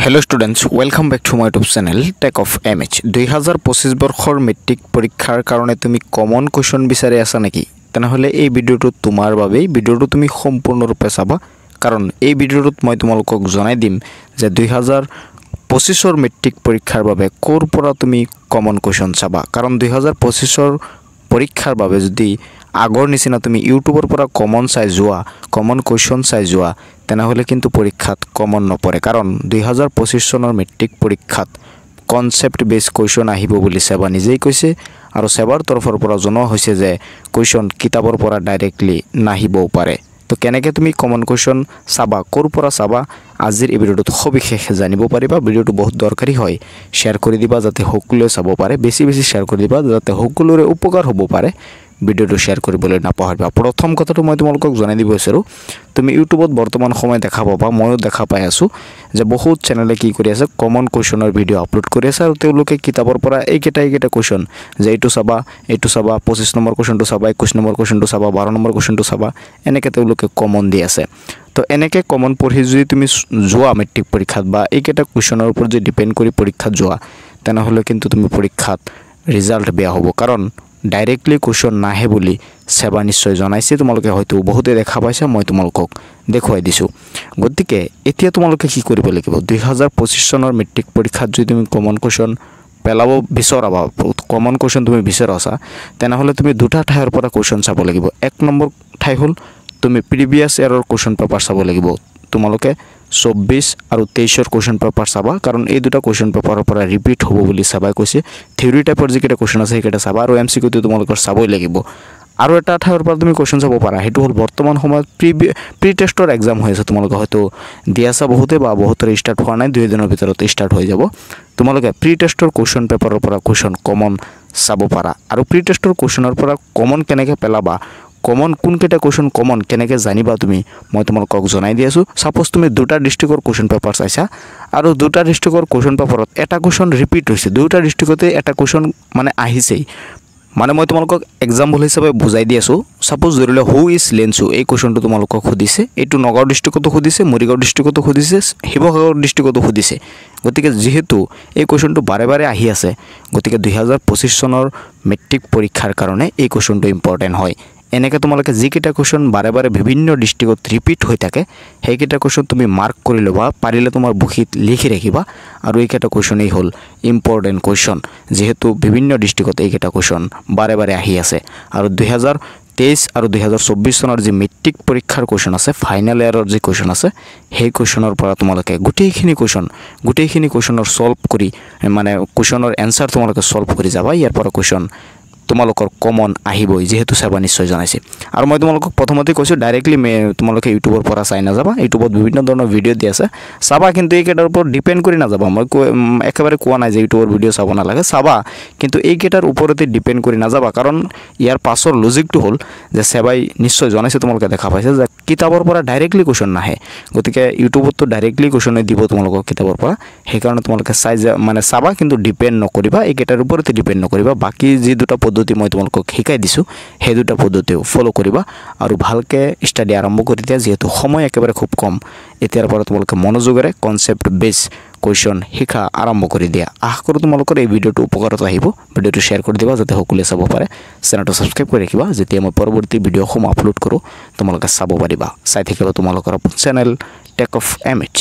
hello students welcome back to my YouTube channel take off MH 2025 बर्षर मेट्रिक परीक्षार कारण तुम कमन क्वेश्चन विचारि आसा नेকি तेनहले এই ভিডিওটো তোমাৰ বাবে ভিডিওটো তুমি সম্পূৰ্ণৰূপে চাবা কাৰণ এই ভিডিওটোত মই তোমালোকক জনাই দিম যে 2025 মেট্ৰিক পৰীক্ষাৰ বাবে কোৰ পৰা তুমি কমন क्वेश्चन চাবা কাৰণ 2025 পৰীক্ষাৰ বাবে যদি আগৰ নিচিনা তুমি ইউটিউবৰ পৰা কমন চাই যোৱা কমন क्वेश्चन চাই যোৱা তেনহলে কিন্তু পৰীক্ষাত কমন নপৰে কাৰণ 2025 চনৰ মেট্ৰিক পৰীক্ষাত কনসেপ্ট বেস क्वेश्चन আহিব বুলি সেবা নিজেই কৈছে আৰু সেবাৰ তৰফৰ পৰা জনোৱা হৈছে যে क्वेश्चन কিতাবৰ পৰা ডাইৰেক্টলি নাহিবও পাৰে তো কেনেকৈ তুমি কমন क्वेश्चन চাবা কোৰ পৰা চাবা আজিৰ এই ভিডিওটো সবিশেষ জানিব পাৰিবা ভিডিওটো বহুত দৰকাৰী হয় শেয়াৰ কৰি দিবা যাতে সকলোৱে চাব পাৰে বেছি শেয়াৰ কৰি দিবা যাতে সকলোৰে উপকাৰ হ'ব পাৰে ভিডিওটো শেয়াৰ কৰিবলৈ নাপাহৰিবা প্ৰথম কথাটো মই তোমালোকক জনাই দিব বিচাৰো তুমি ইউটিউবত বৰ্তমান সময় দেখা পাবা ময়ো দেখা পাই আছো যে বহুত চেনেলে কি কৰি আছে কমন क्वेश्चनৰ ভিডিও আপলোড কৰি আছে আৰু তেওঁলোকে কিতাবৰ পৰা এইকেটা क्वेश्चन যে এইটো চাবা 25 নম্বৰ क्वेश्चनটো চাবা 21 নম্বৰ क्वेश्चनটো চাবা 12 নম্বৰ क्वेश्चनটো চাবা এনেকৈ তেওঁলোকে কমন দি আছে তো এনেকৈ কমন পঢ়ি যদি তুমি যোৱা মেট্ৰিক পৰীক্ষাত বা এইকেটা क्वेश्चनৰ ওপৰত যদি ডিপেন্ড কৰি পৰীক্ষাত যোৱা তেনহলে কিন্তু তুমি পৰীক্ষাত ৰিজাল্ট বেয়া হ'ব কাৰণ ডাইৰেক্টলি क्वेश्चन নাহে বুলি সেবা নিশ্চয় জনাইছে তোমালোকে হয়তো বহুতে দেখা পাইছা মই তোমালোকক দেখুৱাই দিছো গতিকে এতিয়া তোমালোকে কি কৰিব লাগিব 2025 চনৰ মেট্ৰিক পৰীক্ষাত যদি তুমি কমন क्वेश्चन পেলাব বিচৰাবা কমন क्वेश्चन তুমি বিচাৰছা তেনহলে তুমি দুটা ঠাইৰ পৰা क्वेश्चन চাব লাগিব এক নম্বৰ ঠাই হল তুমি প্ৰিভিয়াস ইয়াৰৰ क्वेश्चन পেপাৰ চাব লাগিব তোমালোকে 24 আৰু 23 ৰ क्वेश्चन পেপাৰ চাবা কাৰণ এই দুটা क्वेश्चन পেপাৰৰ পৰা ৰিপিট হ'ব বুলি সবাই কৈছে থিওৰি টাইপৰ যিকেটা क्वेश्चन আছে সেইকেটা চাবা আৰু এমসিকিউ টো তোমালোকৰ চাবই লাগিব আৰু এটা ঠাইৰ পৰা তুমি क्वेश्चन চাব পাৰা হেতু হল বৰ্তমান সময়ত প্ৰি টেষ্টৰ एग्जाम হৈ আছে তোমালোকে হয়তো দিয়াছা বহুতে বা বহুতৰ ষ্টাৰ্ট হোৱা নাই 2 দিনৰ ভিতৰত ষ্টাৰ্ট হৈ যাব তোমালোকে প্ৰি টেষ্টৰ क्वेश्चन পেপাৰৰ পৰা क्वेश्चन কমন চাব পাৰা আৰু প্ৰি টেষ্টৰ क्वेश्चनৰ পৰা কমন কেনেকৈ পেলাবা কমন কোন কেটা क्वेश्चन কমন কেনেকৈ জানিবা তুমি মই তোমালোকক জনাই দি আছো সাপোজ তুমি দুটা ডিস্ট্ৰিক্টৰ क्वेश्चन পেপাৰ চাইছা আৰু দুটা ডিস্ট্ৰিক্টৰ क्वेश्चन পেপাৰত এটা क्वेश्चन ৰিপিট হৈছে দুটা ডিস্ট্ৰিক্টতে এটা क्वेश्चन মানে আহিছে মানে মই তোমালোকক एग्जांपल হিচাপে বুজাই দি আছো সাপোজ ধৰিলে হু ইজ লেন্সু এই क्वेश्चनটো তোমালোকক খুদিছে এটো নগাঁও ডিস্ট্ৰিক্টতো খুদিছে মৰিগাঁও ডিস্ট্ৰিক্টতো খুদিছে শিৱসাগৰ ডিস্ট্ৰিক্টতো খুদিছে গতিকে যেহেতু এই क्वेश्चनটো বাৰে বাৰে আহি আছে গতিকে 2025 চনৰ মেট্ৰিক পৰীক্ষাৰ কাৰণে এই क्वेश्चनটো ইম্পৰ্টেন্ট হয় এনেকৈ তোমালোকে যিকেটা क्वेश्चन বাৰে বাৰে বিভিন্ন ডিস্ট্ৰিক্টত ৰিপিট হৈ থাকে সেইকেটা क्वेश्चन তুমি মাৰ্ক কৰি লবা পাৰিলে তোমাৰ বুকিত লিখি ৰাখিবা আৰু এইকেটা क्वेश्चन এই হল ইম্পৰ্টেন্ট क्वेश्चन যেহেতু বিভিন্ন ডিস্ট্ৰিক্টত এইকেটা क्वेश्चन বাৰে বাৰে আহি আছে আৰু 2023 আৰু 2024 চনৰ যে মেট্ৰিক পৰীক্ষাৰ क्वेश्चन আছে ফাইনাল ইয়াৰৰ যে क्वेश्चन আছে সেই क्वेश्चनৰ পৰা তোমালোকে গুটেইখিনি क्वेश्चनৰ সলভ কৰি মানে क्वेश्चनৰ এনসাৰ তোমালোকে সলভ কৰি যাবা ইয়াৰ পৰা क्वेश्चन তোমালোকৰ কমন আহিবই যেহেতু সেবা নিশ্চয় জনাইছে আৰু মই তোমালোকক প্ৰথমতে কৈছো ডাইৰেক্টলি তোমালোকে ইউটিউবৰ পৰা চাই না যাবা ইউটিউবত বিভিন্ন ধৰণৰ ভিডিও দি আছে চাবা কিন্তু এইকেটাৰ ওপৰত ডিপেন্ড কৰি না যাবা মই একেবাৰে কোৱা নাই যে ইউটিউবৰ ভিডিও চাব না লাগে চাবা কিন্তু এইকেটাৰ ওপৰতে ডিপেন্ড কৰি না যাবা কাৰণ ইয়াৰ পাছৰ লজিকটো হল যে সেবাই নিশ্চয় জনাইছে তোমালোকে দেখা পাইছে যে কিতাবৰ পৰা ডাইৰেক্টলি क्वेश्चन নাহে গতিকে ইউটিউবত তো ডাইৰেক্টলি क्वेश्चन দিব তোমালোকক কিতাবৰ পৰা সেই কাৰণে তোমালোকে চাই মানে চাবা কিন্তু ডিপেন্ড নকৰিবা এইকেটাৰ ওপৰতে ডিপেন্ড নকৰিবা বাকি যি দুটা পদ্ধতি মই তোমালোকক শিকাই দিছো সেই দুটা পদ্ধতিও ফলো কৰিবা আৰু ভালকে ষ্টাডি আৰম্ভ কৰি দিয়া যেহেতু সময় একেবাৰে খুব কম এতিয়াৰ পৰা তোমালোকে মনোযোগৰে কনসেপ্ট বেস क्वेश्चन শিকা আৰম্ভ কৰি দিয়া আশা কৰো তোমালোকৰ এই ভিডিওটো উপকাৰত আহিব ভিডিওটো শেয়াৰ কৰি দিবা যাতে সকলোৱে চাব পাৰে চেনেলটো সাবস্ক্ৰাইব কৰি ৰাখিবা যেতিয়া মই পৰৱৰ্তী ভিডিওসমূহ আপলোড কৰো তোমালোকে চাব পাৰিবা চাই থাকিবা তোমালোকৰ চেনেল টেক অফ এমএচ